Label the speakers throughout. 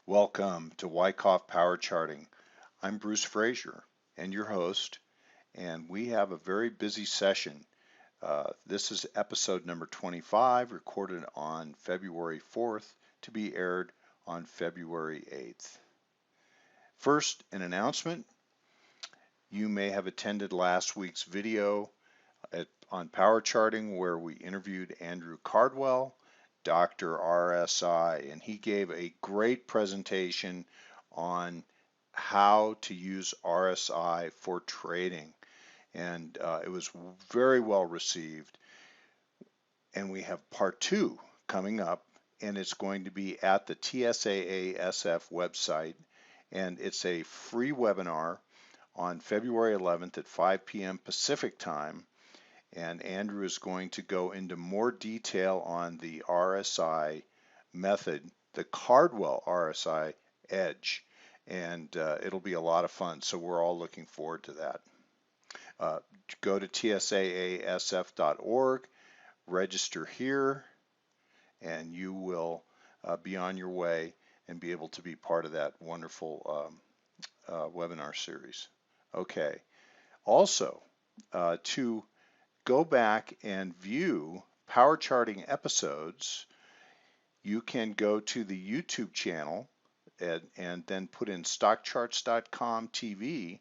Speaker 1: Welcome to Wyckoff Power Charting. I'm Bruce Fraser and your host, and we have a very busy session. This is episode number 25, recorded on February 4th, to be aired on February 8th. First, an announcement. You may have attended last week's video on power charting where we interviewed Andrew Cardwell, Dr. RSI, and he gave a great presentation on how to use RSI for trading, and it was very well received. And we have part 2 coming up, and it's going to be at the TSAA-SF website, and it's a free webinar on February 11th at 5 p.m. Pacific time. And Andrew is going to go into more detail on the RSI method, the Cardwell RSI edge, and it'll be a lot of fun. So we're all looking forward to that. Go to tsaasf.org, register here, and you will be on your way and be able to be part of that wonderful webinar series. Okay. Also, to go back and view power charting episodes, you can go to the YouTube channel and then put in StockCharts.com TV,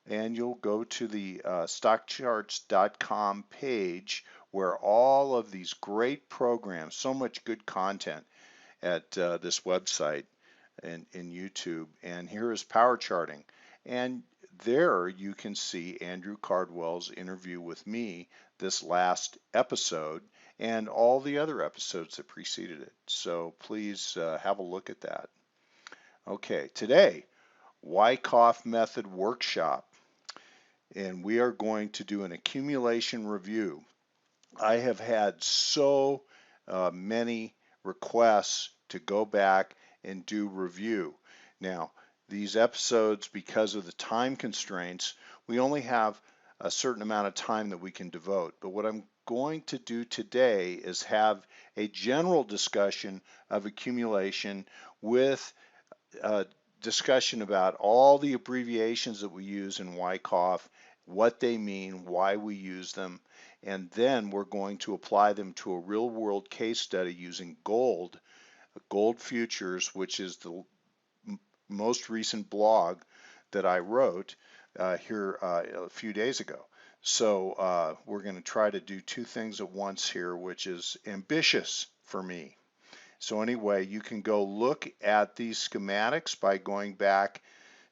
Speaker 1: and you'll go to the StockCharts.com page where all of these great programs, so much good content at this website in YouTube. And here is power charting. And there you can see Andrew Cardwell's interview with me this last episode and all the other episodes that preceded it. So please have a look at that. Okay, today, Wyckoff Method Workshop, and we are going to do an accumulation review. I have had so many requests to go back and do review. Now, these episodes, because of the time constraints, we only have a certain amount of time that we can devote. But what I'm going to do today is have a general discussion of accumulation with a discussion about all the abbreviations that we use in Wyckoff, what they mean, why we use them, and then we're going to apply them to a real-world case study using gold futures, which is the most recent blog that I wrote here a few days ago. So we're going to try to do two things at once here, which is ambitious for me. So anyway, you can go look at these schematics by going back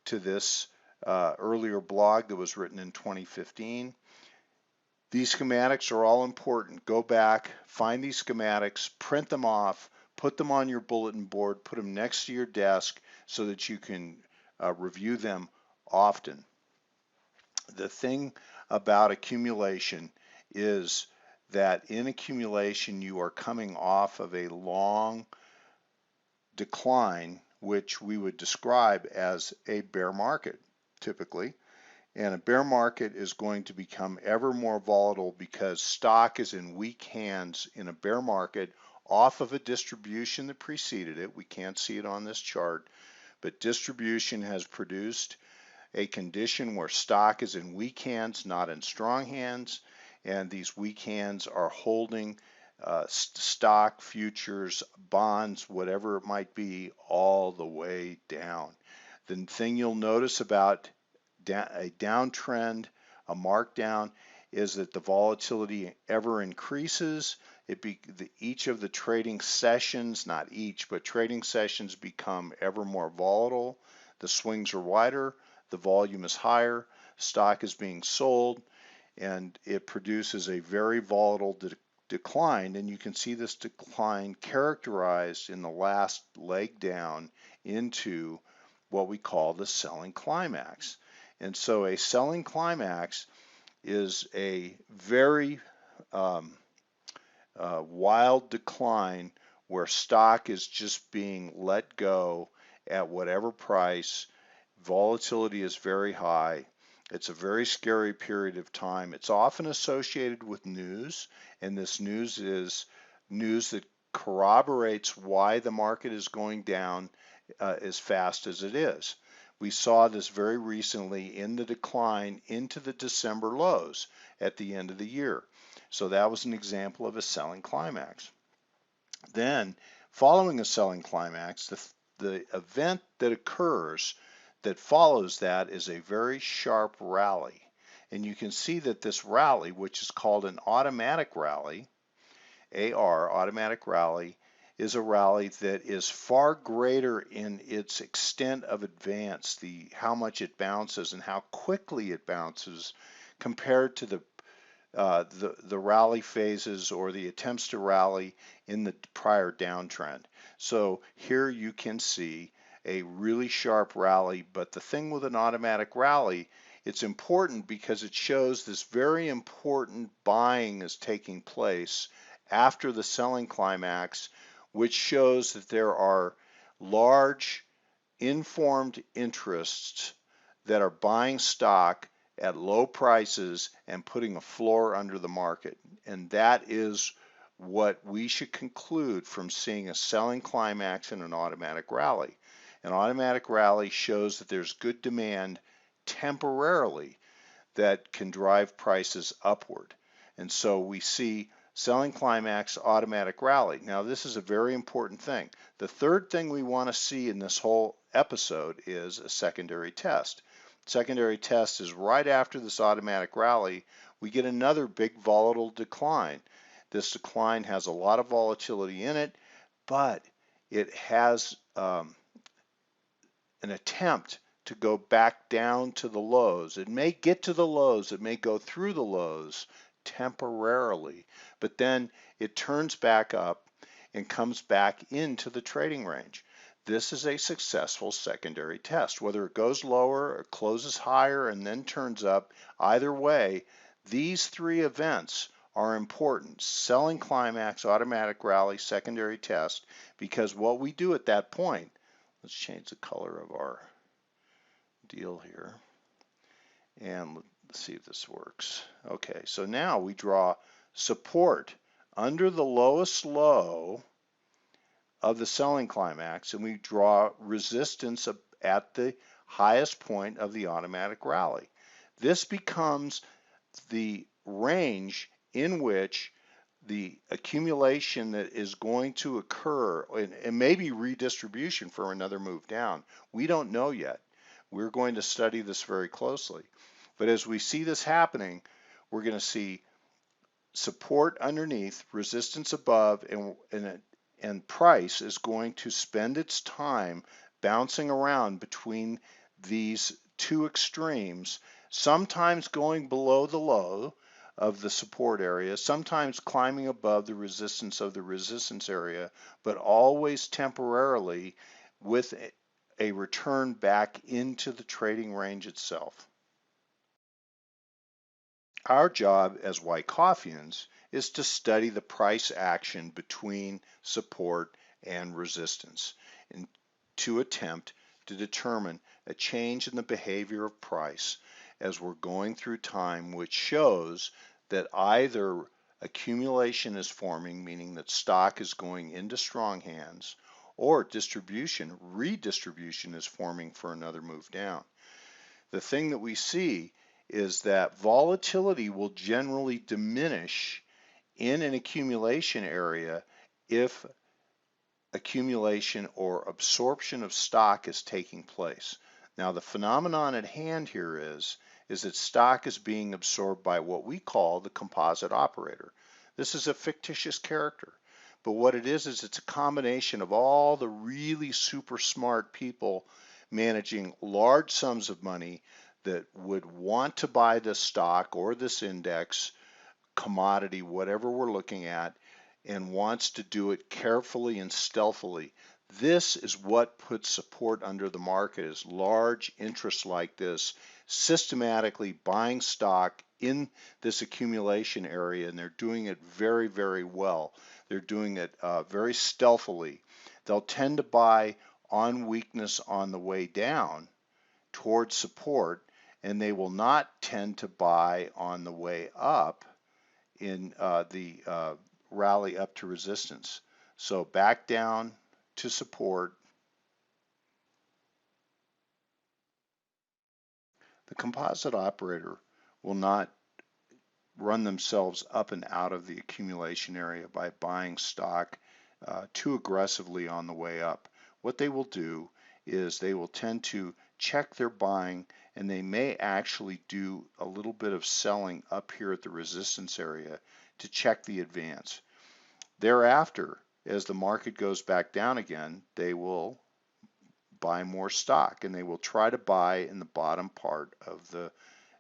Speaker 1: to this earlier blog that was written in 2015. These schematics are all important. Go back, find these schematics, print them off, put them on your bulletin board, put them next to your desk so that you can review them often. The thing about accumulation is that in accumulation you are coming off of a long decline, which we would describe as a bear market typically. And a bear market is going to become ever more volatile because stock is in weak hands in a bear market off of a distribution that preceded it. We can't see it on this chart, but distribution has produced a condition where stock is in weak hands, not in strong hands, and these weak hands are holding stock, futures, bonds, whatever it might be, all the way down. The thing you'll notice about a downtrend, a markdown, is that the volatility ever increases. Each of the trading sessions, not each, but trading sessions become ever more volatile. The swings are wider, the volume is higher, stock is being sold, and it produces a very volatile decline. And you can see this decline characterized in the last leg down into what we call the selling climax. And so a selling climax is a very wild decline where stock is just being let go at whatever price. Volatility is very high. It's a very scary period of time. It's often associated with news, and this news is news that corroborates why the market is going down as fast as it is. We saw this very recently in the decline into the December lows at the end of the year. So that was an example of a selling climax. Then, following a selling climax, the event that occurs that follows that is a very sharp rally. And you can see that this rally, which is called an automatic rally, AR, automatic rally, is a rally that is far greater in its extent of advance, how much it bounces and how quickly it bounces compared to the rally phases or the attempts to rally in the prior downtrend. So here you can see a really sharp rally, but the thing with an automatic rally, it's important because it shows this very important buying is taking place after the selling climax, which shows that there are large informed interests that are buying stock at low prices and putting a floor under the market. And that is what we should conclude from seeing a selling climax in an automatic rally. An automatic rally shows that there's good demand temporarily that can drive prices upward. And so we see selling climax, automatic rally. Now this is a very important thing. The third thing we want to see in this whole episode is a secondary test. Secondary test is right after this automatic rally, we get another big volatile decline. This decline has a lot of volatility in it, but it has an attempt to go back down to the lows. It may get to the lows, it may go through the lows temporarily, but then it turns back up and comes back into the trading range. This is a successful secondary test. Whether it goes lower or closes higher and then turns up, either way, these three events are important. Selling climax, automatic rally, secondary test, because what we do at that point, let's change the color of our deal here and let's see if this works. Okay, so now we draw support under the lowest low of the selling climax, and we draw resistance at the highest point of the automatic rally. This becomes the range in which the accumulation that is going to occur, and maybe redistribution for another move down. We don't know yet. We're going to study this very closely. But as we see this happening, we're going to see support underneath, resistance above, and price is going to spend its time bouncing around between these two extremes, sometimes going below the low of the support area, sometimes climbing above the resistance of the resistance area, but always temporarily with a return back into the trading range itself. Our job as Wyckoffians is to study the price action between support and resistance and to attempt to determine a change in the behavior of price as we're going through time, which shows that either accumulation is forming, meaning that stock is going into strong hands, or redistribution is forming for another move down. The thing that we see is that volatility will generally diminish in an accumulation area if accumulation or absorption of stock is taking place. Now the phenomenon at hand here is that stock is being absorbed by what we call the composite operator. This is a fictitious character, but what it is it's a combination of all the really super smart people managing large sums of money that would want to buy this stock or this index, commodity, whatever we're looking at, and wants to do it carefully and stealthily. This is what puts support under the market, is large interests like this systematically buying stock in this accumulation area, and they're doing it very, very well. They're doing it very stealthily. They'll tend to buy on weakness on the way down towards support, and they will not tend to buy on the way up in the rally up to resistance. So back down to support, composite operator will not run themselves up and out of the accumulation area by buying stock too aggressively on the way up. What they will do is they will tend to check their buying, and they may actually do a little bit of selling up here at the resistance area to check the advance. Thereafter, as the market goes back down again, they will buy more stock, and they will try to buy in the bottom part of the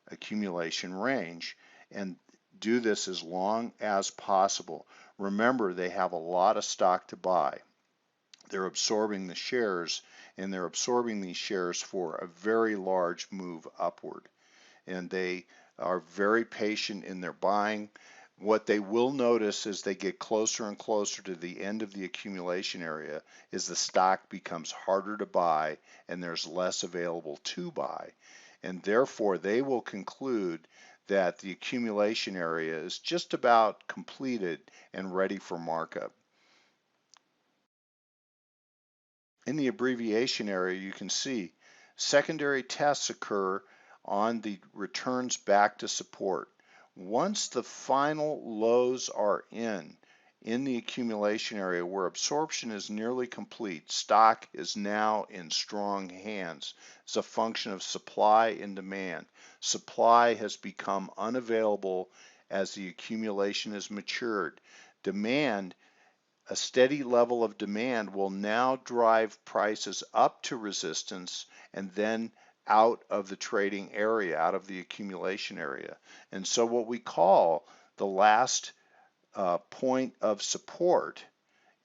Speaker 1: accumulation range and do this as long as possible. Remember, they have a lot of stock to buy. They're absorbing the shares, and they're absorbing these shares for a very large move upward. And they are very patient in their buying. What they will notice as they get closer and closer to the end of the accumulation area is the stock becomes harder to buy and there's less available to buy. And therefore, they will conclude that the accumulation area is just about completed and ready for markup. In the abbreviation area, you can see secondary tests occur on the returns back to support. Once the final lows are in the accumulation area where absorption is nearly complete, stock is now in strong hands. It's a function of supply and demand. Supply has become unavailable as the accumulation has matured. Demand, a steady level of demand, will now drive prices up to resistance and then out of the trading area, out of the accumulation area. And so what we call the last point of support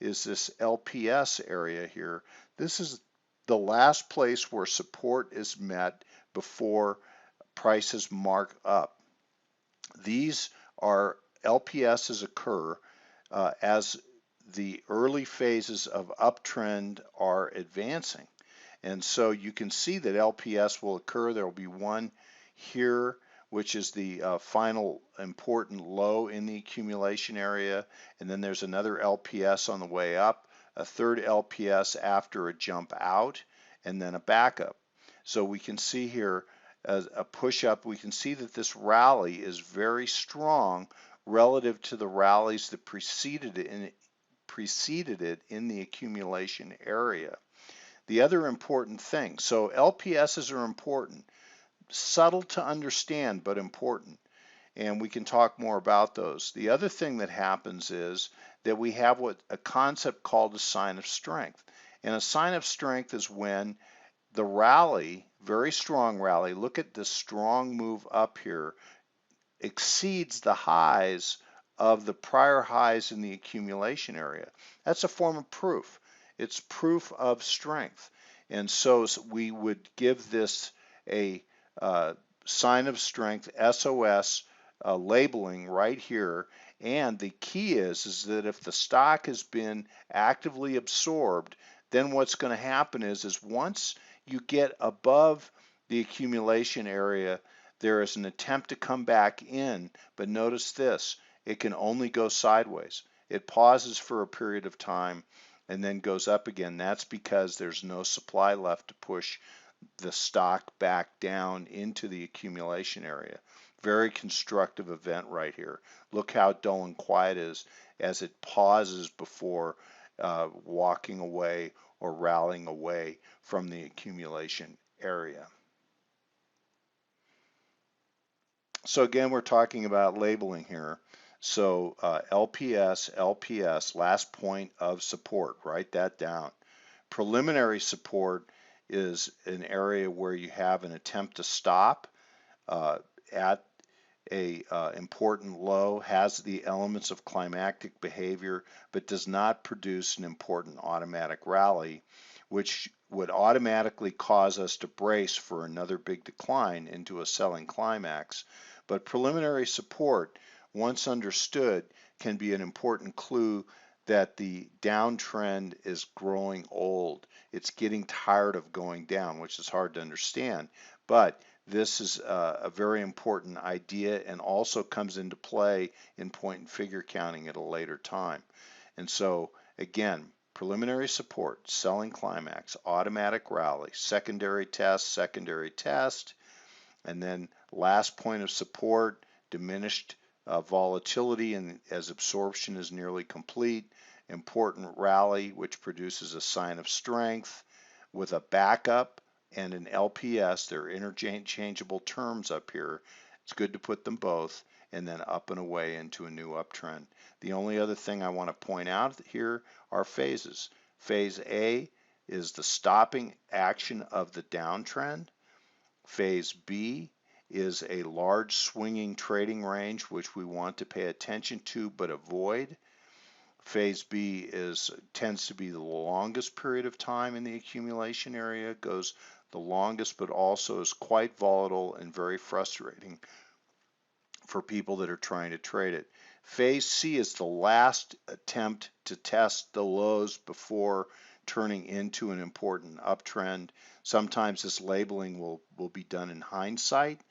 Speaker 1: is this LPS area here. This is the last place where support is met before prices mark up. These are LPSs occur as the early phases of uptrend are advancing. And so you can see that LPS will occur. There will be one here, which is the final important low in the accumulation area. And then there's another LPS on the way up, a third LPS after a jump out, and then a backup. So we can see here as a push up, we can see that this rally is very strong relative to the rallies that preceded it in the accumulation area. The other important thing, so LPSs are important, subtle to understand, but important. And we can talk more about those. The other thing that happens is that we have a concept called a sign of strength. And a sign of strength is when the rally, very strong rally, look at the strong move up here, exceeds the highs of the prior highs in the accumulation area. That's a form of proof. It's proof of strength. And so we would give this a sign of strength, SOS labeling right here. And the key is that if the stock has been actively absorbed, then what's going to happen is once you get above the accumulation area, there is an attempt to come back in, but notice this, it can only go sideways. It pauses for a period of time and then goes up again. That's because there's no supply left to push the stock back down into the accumulation area. Very constructive event right here. Look how dull and quiet it is as it pauses before walking away or rallying away from the accumulation area. So again, we're talking about labeling here. So LPS, last point of support, write that down. Preliminary support is an area where you have an attempt to stop at a important low, has the elements of climactic behavior, but does not produce an important automatic rally, which would automatically cause us to brace for another big decline into a selling climax. But preliminary support, once understood, can be an important clue that the downtrend is growing old. It's getting tired of going down, which is hard to understand. But this is a very important idea and also comes into play in point and figure counting at a later time. And so, again, preliminary support, selling climax, automatic rally, secondary test, And then last point of support, diminished volatility and as absorption is nearly complete. Important rally, which produces a sign of strength with a backup and an LPS. They're interchangeable terms up here. It's good to put them both, and then up and away into a new uptrend. The only other thing I want to point out here are phases. Phase A is the stopping action of the downtrend. Phase B is a large swinging trading range which we want to pay attention to but avoid. Phase B tends to be the longest period of time in the accumulation area, goes the longest but also is quite volatile and very frustrating for people that are trying to trade it. Phase C is the last attempt to test the lows before turning into an important uptrend. Sometimes this labeling will be done in hindsight,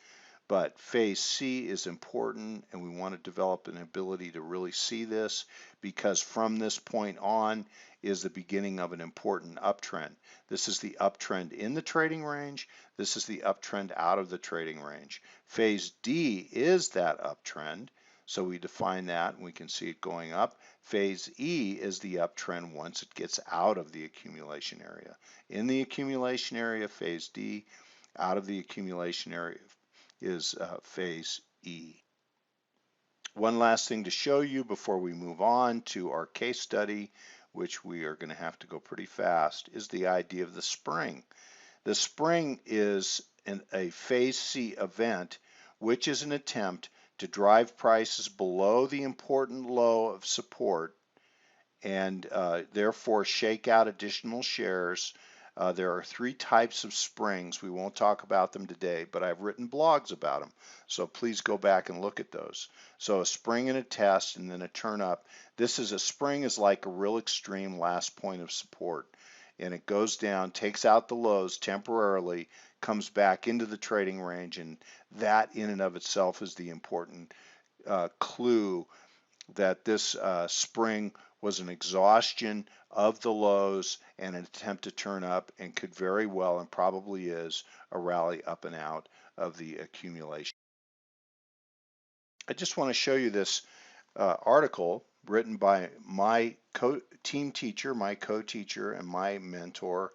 Speaker 1: but phase C is important and we want to develop an ability to really see this because from this point on is the beginning of an important uptrend. This is the uptrend in the trading range. This is the uptrend out of the trading range. Phase D is that uptrend. So we define that and we can see it going up. Phase E is the uptrend once it gets out of the accumulation area. In the accumulation area, phase D. Out of the accumulation area is phase E. One last thing to show you before we move on to our case study, which we are going to have to go pretty fast, is the idea of the spring. The spring is a phase C event, which is an attempt to drive prices below the important low of support and therefore shake out additional shares. There are three types of springs. We won't talk about them today, but I've written blogs about them. So please go back and look at those. So a spring and a test and then a turn up. This is a spring is like a real extreme last point of support. And it goes down, takes out the lows temporarily, comes back into the trading range, and that in and of itself is the important clue that this spring was an exhaustion of the lows and an attempt to turn up and could very well and probably is a rally up and out of the accumulation. I just want to show you this article written by my team teacher, my co-teacher, and my mentor,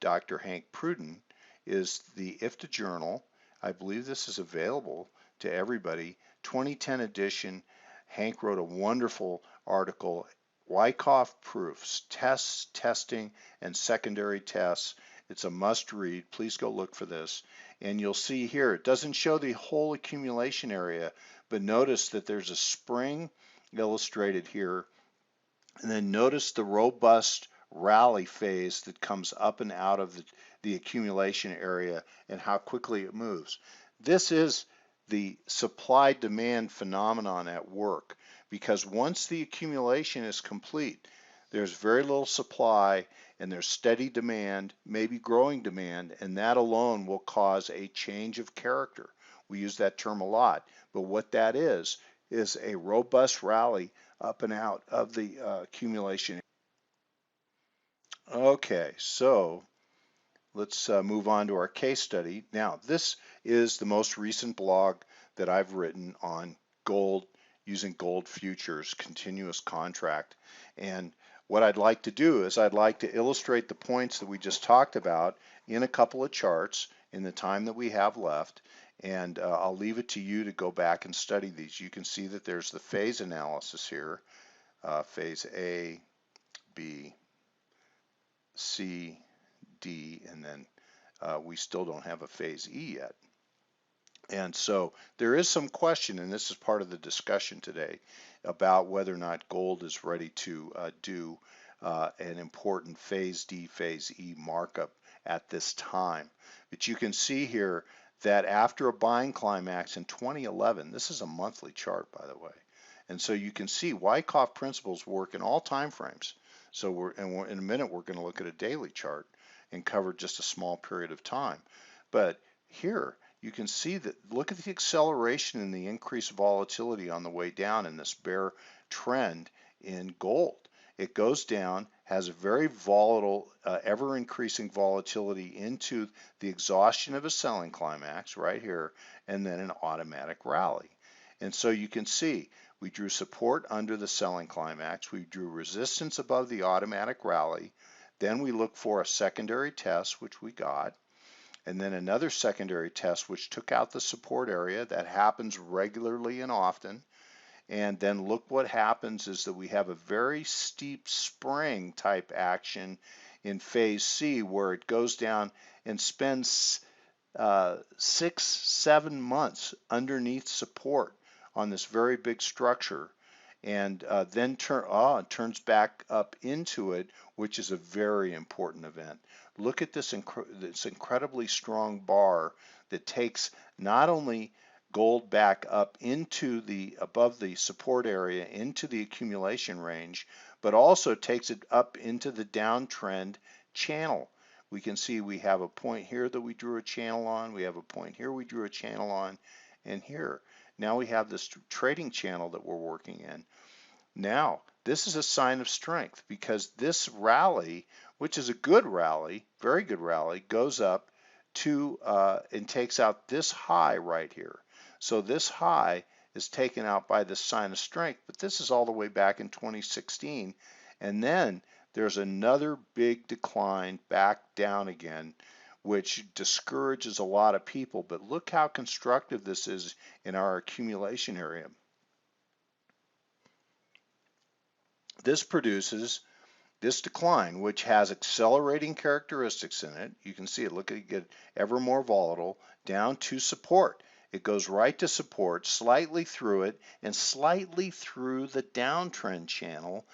Speaker 1: Dr. Hank Pruden, is the IFTA Journal. I believe this is available to everybody. 2010 edition. Hank wrote a wonderful article, Wyckoff Proofs, Tests, Testing, and Secondary Tests. It's a must read. Please go look for this. And you'll see here, it doesn't show the whole accumulation area, but notice that there's a spring illustrated here. And then notice the robust rally phase that comes up and out of the accumulation area and how quickly it moves. This is the supply-demand phenomenon at work because once the accumulation is complete, there's very little supply and there's steady demand, maybe growing demand, and that alone will cause a change of character. We use that term a lot, but what that is a robust rally up and out of the accumulation. Okay, so let's move on to our case study. Now, this is the most recent blog that I've written on gold using gold futures, continuous contract. And what I'd like to do is I'd like to illustrate the points that we just talked about in a couple of charts in the time that we have left. And I'll leave it to you to go back and study these. You can see that there's the phase analysis here, phase A, B, C, D, and then we still don't have a phase E yet. And so there is some question, and this is part of the discussion today, about whether or not gold is ready to do an important phase D, phase E markup at this time. But you can see here that after a buying climax in 2011, this is a monthly chart, by the way, and so you can see Wyckoff principles work in all time frames. So in a minute, we're going to look at a daily chart and cover just a small period of time. But here, you can see that, look at the acceleration and the increased volatility on the way down in this bear trend in gold. It goes down, has a very volatile, ever-increasing volatility into the exhaustion of a selling climax right here, and then an automatic rally. And so you can see we drew support under the selling climax, we drew resistance above the automatic rally, then we look for a secondary test, which we got, and then another secondary test which took out the support area. That happens regularly and often. And then look what happens is that we have a very steep spring type action in phase C, where it goes down and spends 6-7 months underneath support on this very big structure, and then turns back up into it, which is a very important event. Look at this incredibly strong bar that takes not only gold back up into the above the support area into the accumulation range, but also takes it up into the downtrend channel. We can see we have a point here that we drew a channel on, we have a point here we drew a channel on, and here. Now we have this trading channel that we're working in. Now, this is a sign of strength, because this rally, which is a good rally, very good rally, goes up to and takes out this high right here. So this high is taken out by this sign of strength, but this is all the way back in 2016. And then there's another big decline back down again, which discourages a lot of people. But look how constructive this is in our accumulation area. This produces this decline, which has accelerating characteristics in it. You can see it, look at it get ever more volatile, down to support. It goes right to support, slightly through it, and slightly through the downtrend channel,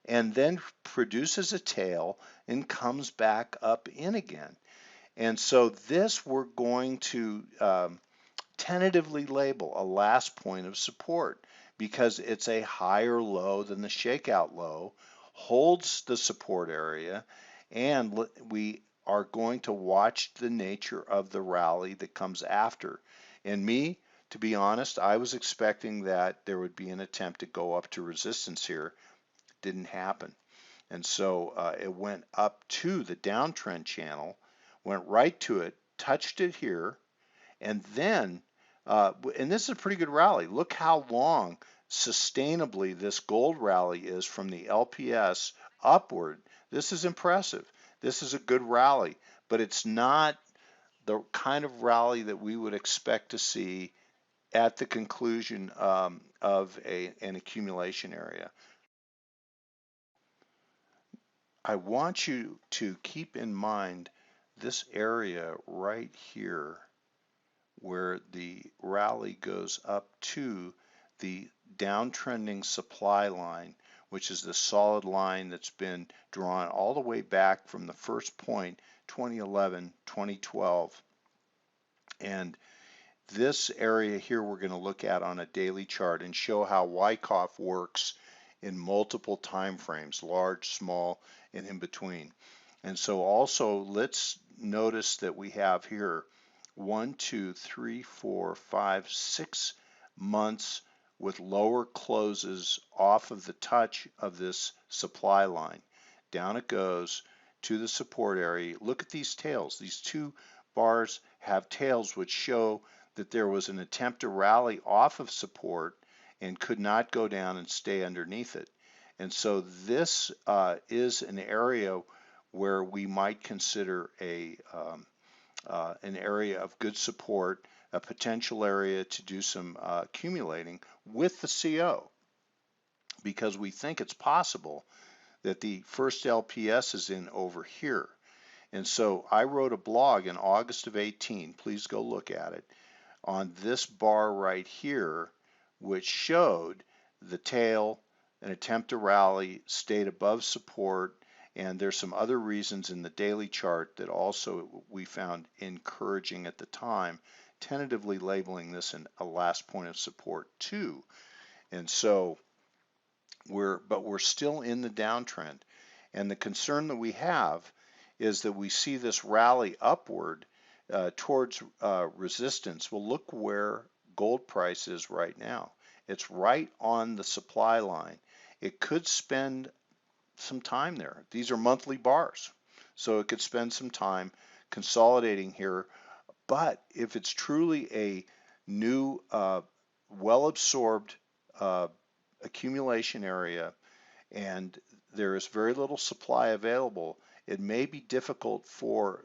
Speaker 1: and then produces a tail and comes back up in again. And so this we're going to tentatively label a last point of support, because it's a higher low than the shakeout low, holds the support area, and we are going to watch the nature of the rally that comes after. And me, to be honest, I was expecting that there would be an attempt to go up to resistance here. It didn't happen. And so it went up to the downtrend channel, went right to it, touched it here, and then, and this is a pretty good rally. Look how long sustainably this gold rally is from the LPS upward. This is impressive. This is a good rally, but it's not the kind of rally that we would expect to see at the conclusion of an accumulation area. I want you to keep in mind this area right here, where the rally goes up to the downtrending supply line, which is the solid line that's been drawn all the way back from the first point, 2011, 2012. And this area here we're going to look at on a daily chart and show how Wyckoff works in multiple time frames, large, small, and in between. And so also let's notice that we have here 1, 2, 3, 4, 5, 6 months with lower closes off of the touch of this supply line. Down it goes to the support area. Look at these tails. These two bars have tails which show that there was an attempt to rally off of support and could not go down and stay underneath it. And so this is an area where we might consider an area of good support, a potential area to do some accumulating with the CO, because we think it's possible that the first LPS is in over here. And so I wrote a blog in August of 18, please go look at it, on this bar right here, which showed the tail, an attempt to rally, stayed above support, and there's some other reasons in the daily chart that also we found encouraging at the time, tentatively labeling this a last point of support too. And so we're still in the downtrend. And the concern that we have is that we see this rally upward towards resistance. Well, look where gold price is right now. It's right on the supply line. It could spend some time there. These are monthly bars, so it could spend some time consolidating here. But if it's truly a new, well-absorbed accumulation area and there is very little supply available, it may be difficult for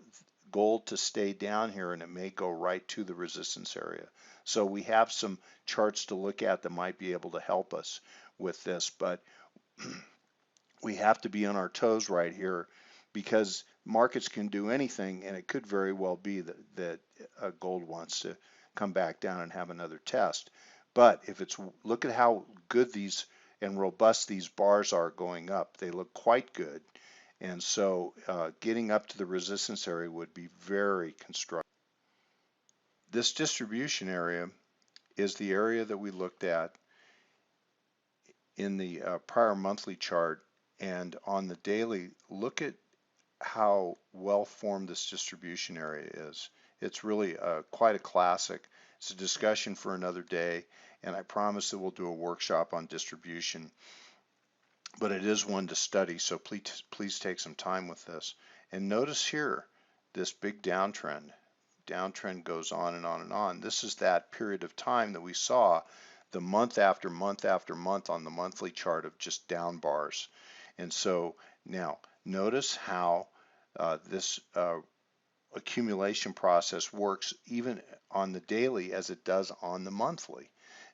Speaker 1: gold to stay down here and it may go right to the resistance area. So we have some charts to look at that might be able to help us with this, but we have to be on our toes right here because markets can do anything and it could very well be that gold wants to come back down and have another test. But if it's, look at how good these and robust these bars are going up. They look quite good. And so getting up to the resistance area would be very constructive. This distribution area is the area that we looked at in the prior monthly chart, and on the daily, look at how well formed this distribution area is. It's really quite a classic. It's a discussion for another day, and I promise that we'll do a workshop on distribution, but it is one to study, so please take some time with this. And notice here this big downtrend. Downtrend goes on and on and on. This is that period of time that we saw the month after month after month on the monthly chart of just down bars. And so now notice how this accumulation process works even on the daily as it does on the monthly.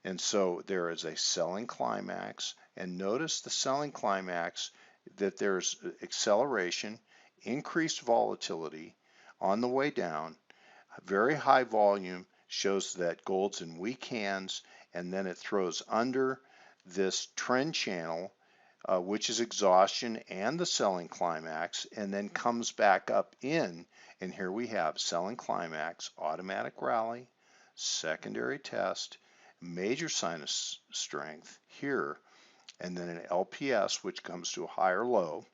Speaker 1: And so there is a selling climax, and notice the selling climax that there's acceleration, increased volatility on the way down, very high volume, shows that gold's in weak hands, and then it throws under this trend channel, which is exhaustion and the selling climax, and then comes back up in, and here we have selling climax, automatic rally, secondary test, major sign of strength here, and then an LPS, which comes to a higher low.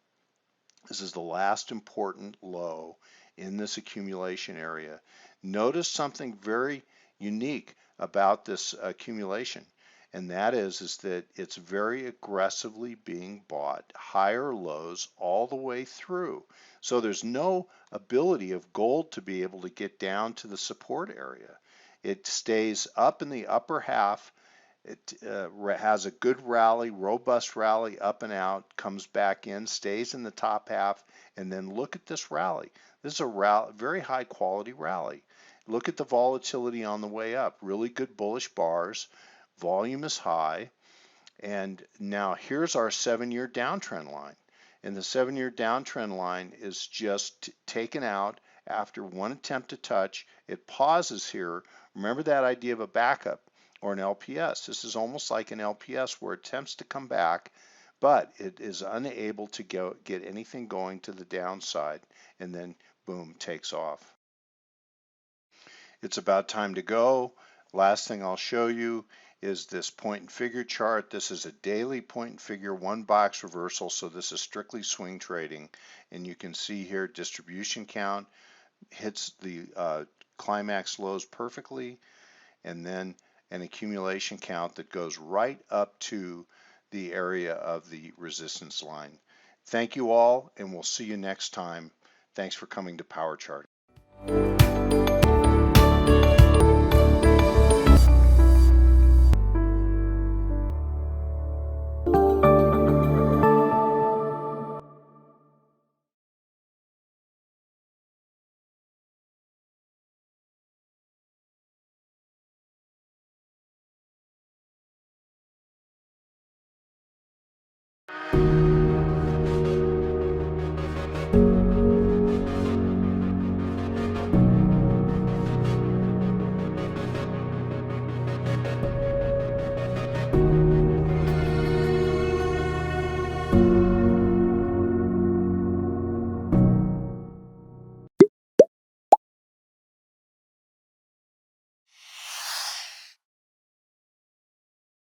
Speaker 1: This is the last important low in this accumulation area. Notice something very unique about this accumulation, and that is that it's very aggressively being bought, higher lows all the way through. So there's no ability of gold to be able to get down to the support area. It stays up in the upper half. It has a good rally, robust rally up and out, comes back in, stays in the top half, and then look at this rally. This is a rally, very high quality rally. Look at the volatility on the way up, really good bullish bars, volume is high, and now here's our 7-year downtrend line. And the 7-year downtrend line is just taken out after one attempt to touch. It pauses here. Remember that idea of a backup or an LPS. This is almost like an LPS where it attempts to come back, but it is unable to get anything going to the downside, and then boom, takes off. It's about time to go. Last thing I'll show you is this point and figure chart. This is a daily point and figure, one box reversal, so this is strictly swing trading. And you can see here distribution count hits the climax lows perfectly, and then an accumulation count that goes right up to the area of the resistance line. Thank you all, and we'll see you next time. Thanks for coming to Power Chart.